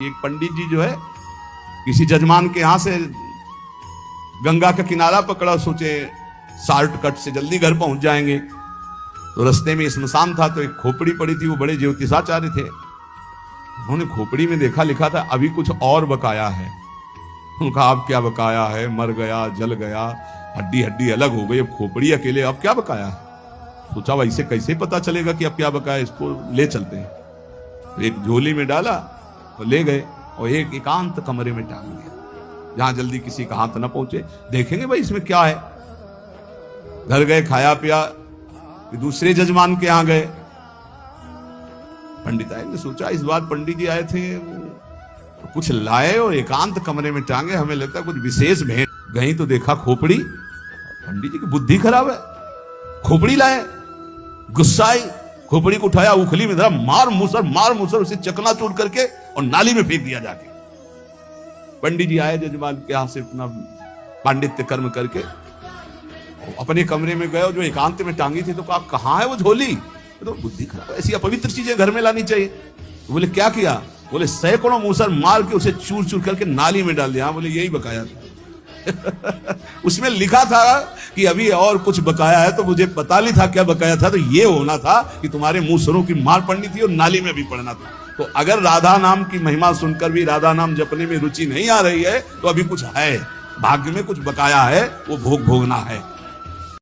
एक पंडित जी जो है किसी जजमान के यहां से गंगा का किनारा पकड़ा, सोचे शॉर्टकट से जल्दी घर पहुंच जाएंगे। तो रास्ते में स्मशान था, तो एक खोपड़ी पड़ी थी, वो बड़े ज्योतिषाचार्य थे। उन्होंने खोपड़ी में देखा, लिखा था अभी कुछ और बकाया है। उनका अब क्या बकाया है, मर गया, जल गया, हड्डी हड्डी अलग हो गई, अब खोपड़ी अकेले, अब क्या बकाया है। सोचा वैसे कैसे पता चलेगा कि अब क्या बकाया, इसको ले चलते हैं। तो एक झोली में डाला और ले गए और एक एकांत कमरे में टांग दिया, जहां जल्दी किसी का हाथ न पहुंचे। देखेंगे भाई इसमें क्या है। घर गए, खाया पिया, दूसरे जजमान के यहां गए। पंडित आए ने सोचा इस बार पंडित जी आए थे, कुछ लाए और एकांत कमरे में टांगे, हमें लगता है कुछ विशेष भेंट। गई तो देखा खोपड़ी। पंडित जी की बुद्धि खराब है, खोपड़ी लाए। गुस्सा आई, खोपड़ी को उठाया, उखली में धरा, मार मुसर उसे चकनाचूर करके और नाली में फेंक दिया जाके। पंडित जी आए जजमान के यहां से अपना पांडित्य कर्म करके अपने कमरे में गए, जो एकांत में टांगी थी। तो कहा कहां है वो झोली। तो बुद्धि खराब, ऐसी अपवित्र चीजें घर में लानी चाहिए। तो बोले क्या किया। बोले सैकड़ों मूसर मार के उसे चूर चूर करके नाली में डाल दिया। बोले यही बकाया था। उसमें लिखा था कि अभी और कुछ बकाया है, तो मुझे पता नहीं था क्या बकाया था। तो ये होना था कि तुम्हारे मूसरों की मार पड़नी थी और नाली में भी पड़ना था। तो अगर राधा नाम की महिमा सुनकर भी राधा नाम जपने में रुचि नहीं आ रही है, तो अभी कुछ है, भाग्य में कुछ बकाया है, वो भोग भोगना है।